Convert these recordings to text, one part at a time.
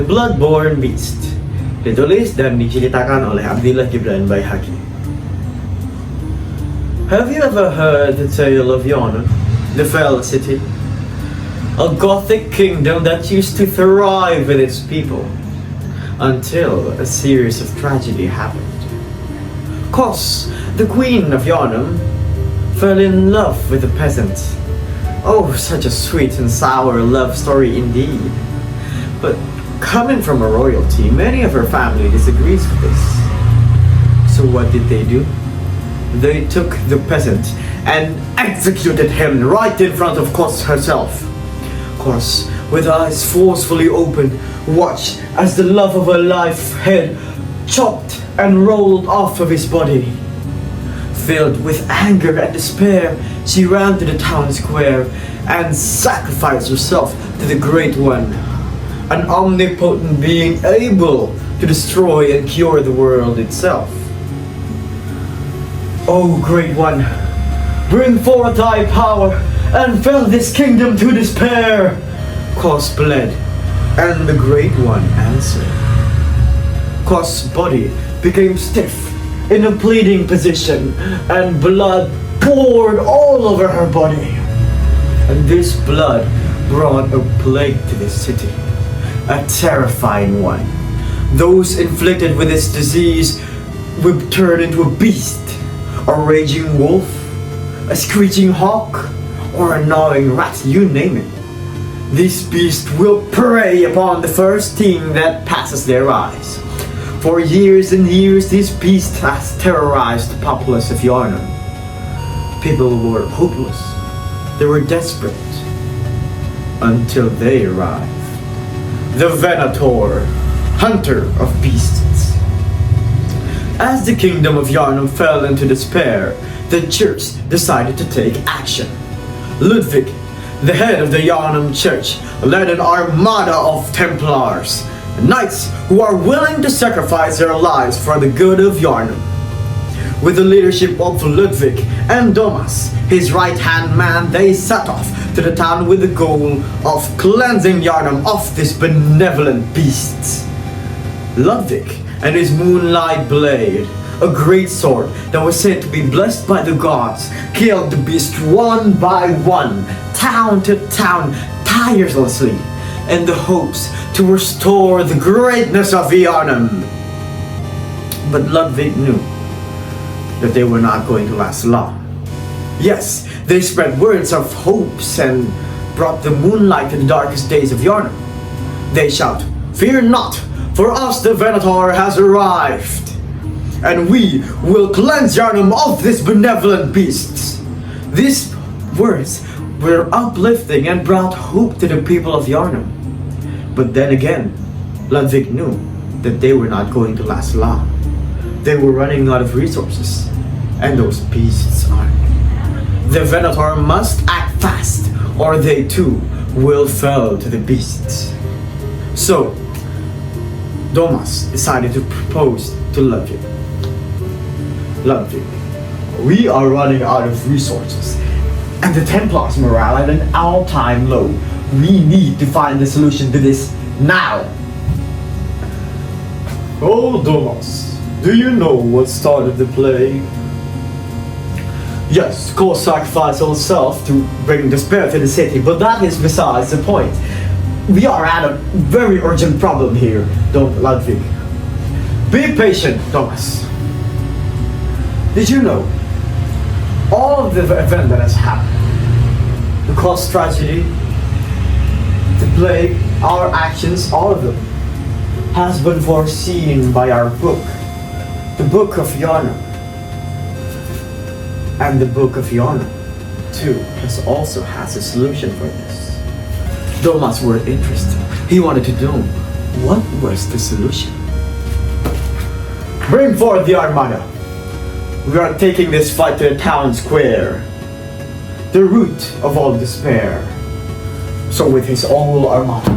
Bloodborne Beast, ditulis dan diceritakan oleh Abdillah Gibran Baihaqi. Have you ever heard the tale of Yunia, the fell city? A Gothic kingdom that used to thrive with its people, until a series of tragedy happened. 'Cause the queen of Yunia fell in love with a peasant. Oh, such a sweet and sour love story indeed. But coming from a royalty, many of her family disagrees with this. So what did they do? They took the peasant and executed him right in front of Kos herself. Kos, with eyes forcefully open, watched as the love of her life head chopped and rolled off of his body. Filled with anger and despair, she ran to the town square and sacrificed herself to the Great One, an omnipotent being able to destroy and cure the world itself. O Great One, bring forth thy power and fill this kingdom to despair. Kos bled, and the Great One answered. Kos' body became stiff in a pleading position, and blood poured all over her body. And this blood brought a plague to this city, a terrifying one. Those inflicted with this disease would turn into a beast, a raging wolf, a screeching hawk, or a gnawing rat, you name it. This beast will prey upon the first thing that passes their eyes. For years and years, this beast has terrorized the populace of Yunia. People were hopeless. They were desperate. Until they arrived. The Venator, hunter of beasts. As the kingdom of Yunia fell into despair, the church decided to take action. Ludwig, the head of the Yunia church, led an armada of Templars, knights who are willing to sacrifice their lives for the good of Yunia. With the leadership of Ludwig and Thomas, his right-hand man, they set off to the town with the goal of cleansing Yunia of these benevolent beasts. Ludwig and his moonlight blade, a great sword that was said to be blessed by the gods, killed the beast one by one, town to town, tirelessly, in the hopes to restore the greatness of Yunia. But Ludwig knew that they were not going to last long. Yes, they spread words of hopes and brought the moonlight to the darkest days of Yunia. They shout, "Fear not, for us the Venator has arrived, and we will cleanse Yunia of these benevolent beasts." These words were uplifting and brought hope to the people of Yunia. But then again, Ludwig knew that they were not going to last long. They were running out of resources, and those beasts aren't. The Venator must act fast, or they too will fall to the beasts. So, Thomas decided to propose to Ludwig. Ludwig, we are running out of resources, and the Templars' morale at an all-time low. We need to find a solution to this now. Oh, Thomas, do you know what started the plague? Yes, Kos sacrificed herself to bring despair to the city, but that is besides the point. We are at a very urgent problem here, Ludwig. Be patient, Thomas. Did you know all of the event that has happened, the Kos tragedy, the plague, our actions, all of them, has been foreseen by our book, the Book of Yunia. And the Book of Yunia, too, also has a solution for this. Thomas were interested. He wanted to know what was the solution. Bring forth the armada. We are taking this fight to the town square, the root of all despair. So with his whole armada,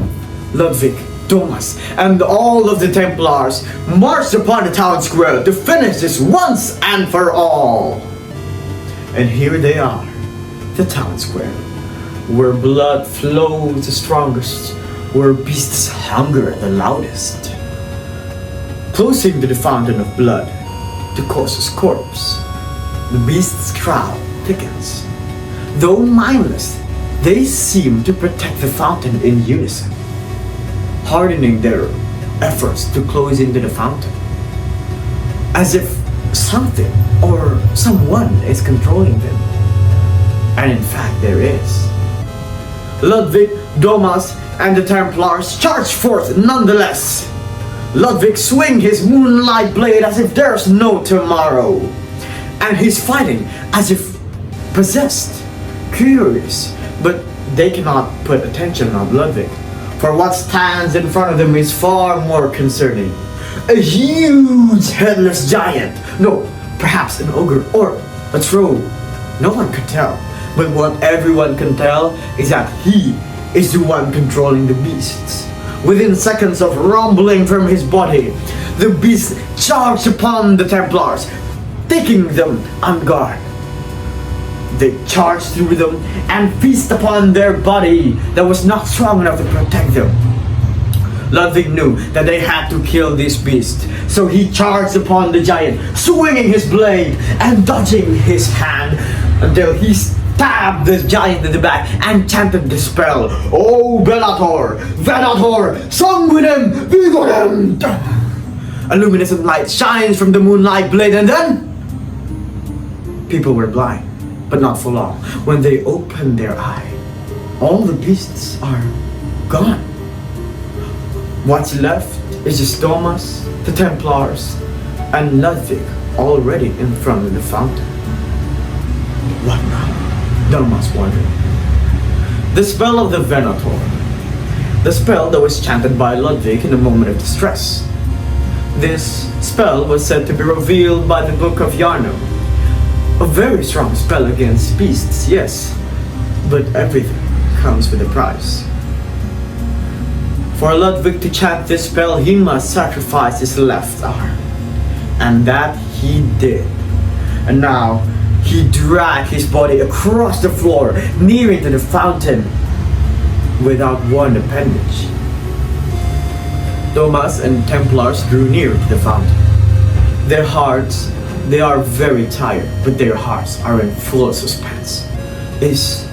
Ludwig, Thomas, and all of the Templars marched upon the town square to finish this once and for all. And here they are, the town square, where blood flows the strongest, where beasts hunger the loudest. Closing to the fountain of blood, the corpse's corpse, the beast's crowd thickens. Though mindless, they seem to protect the fountain in unison, hardening their efforts to close into the fountain, as if something or someone is controlling them. And in fact there is. Ludwig, Domas, and the Templars charge forth nonetheless. Ludwig swing his moonlight blade as if there's no tomorrow, and he's fighting as if possessed, curious, but they cannot put attention on Ludwig, for what stands in front of them is far more concerning. A huge headless giant, no, perhaps an ogre or a troll, no one could tell, but what everyone can tell is that he is the one controlling the beasts. Within seconds of rumbling from his body, the beast charged upon the Templars, taking them on guard. They charged through them and feast upon their body that was not strong enough to protect them. Ludwig knew that they had to kill this beast, so he charged upon the giant, swinging his blade and dodging his hand until he stabbed the giant in the back and chanted the spell, "O Bellator, Venator, sanguinem vigorem!" A luminescent light shines from the moonlight blade, and then people were blind, but not for long. When they opened their eye, all the beasts are gone. What's left is just Domas, the Templars, and Ludwig already in front of the fountain. What now? Domas wondered. The spell of the Venator. The spell that was chanted by Ludwig in a moment of distress. This spell was said to be revealed by the Book of Yarno. A very strong spell against beasts, yes, but everything comes with a price. For Ludwig to chant this spell, he must sacrifice his left arm, and that he did. And now he dragged his body across the floor, nearing to the fountain, without one appendage. Domas and Templars drew near to the fountain. Their hearts, they are very tired, but their hearts are in full suspense. Is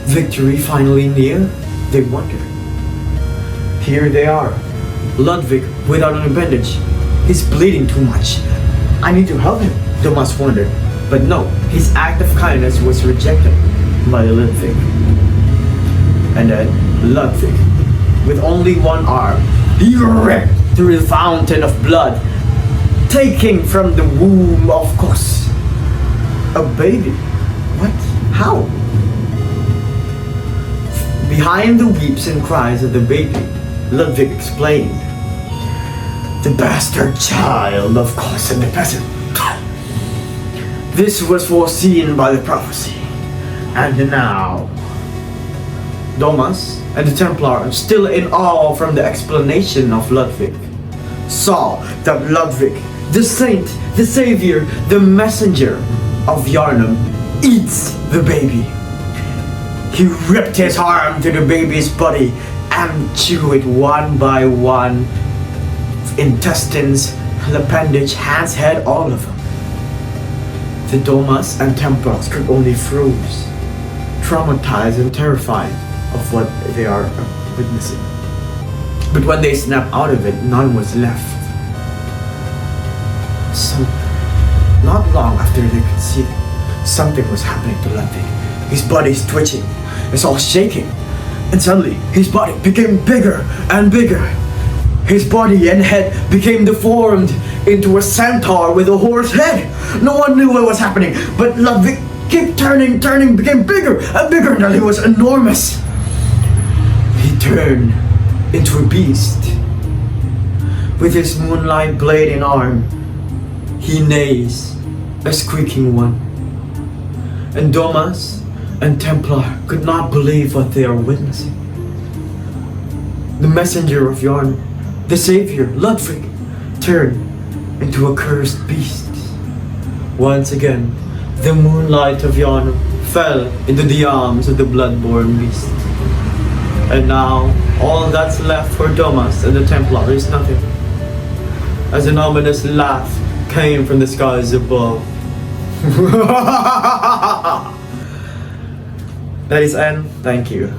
victory finally near? They wonder. Here they are. Ludwig without an appendage. He's bleeding too much. I need to help him, Domas wondered. But no, his act of kindness was rejected by Ludwig. And then Ludwig, with only one arm, he ripped through the fountain of blood, taking from the womb of Kos a baby. What? How? Behind the weeps and cries of the baby, Ludwig explained. The bastard child of Kos and the peasant. This was foreseen by the prophecy. And now, Domas and the Templar, still in awe from the explanation of Ludwig, saw that Ludwig, the saint, the savior, the messenger of Yarnum, eats the baby. He ripped his arm to the baby's body and chewed it one by one. Intestines, the appendage, hands, head, all of them. The Domas and Templars could only froze, traumatized and terrified of what they are witnessing. But when they snapped out of it, none was left. So, not long after they could see it, something was happening to Ludwig. His body is twitching, it's all shaking, and suddenly his body became bigger and bigger. His body and head became deformed into a centaur with a horse head. No one knew what was happening, but Ludwig kept turning, became bigger and bigger until he was enormous. He turned into a beast. With his moonlight blade in arm, he neighs, a squeaking one. And Domas and Templar could not believe what they are witnessing. The messenger of Yarn, the savior, Ludwig, turned into a cursed beast. Once again, the moonlight of Yarn fell into the arms of the Bloodborne Beast. And now, All that's left for Domas and the Templar is nothing. As an ominous laugh came from the skies above. That is end. Thank you.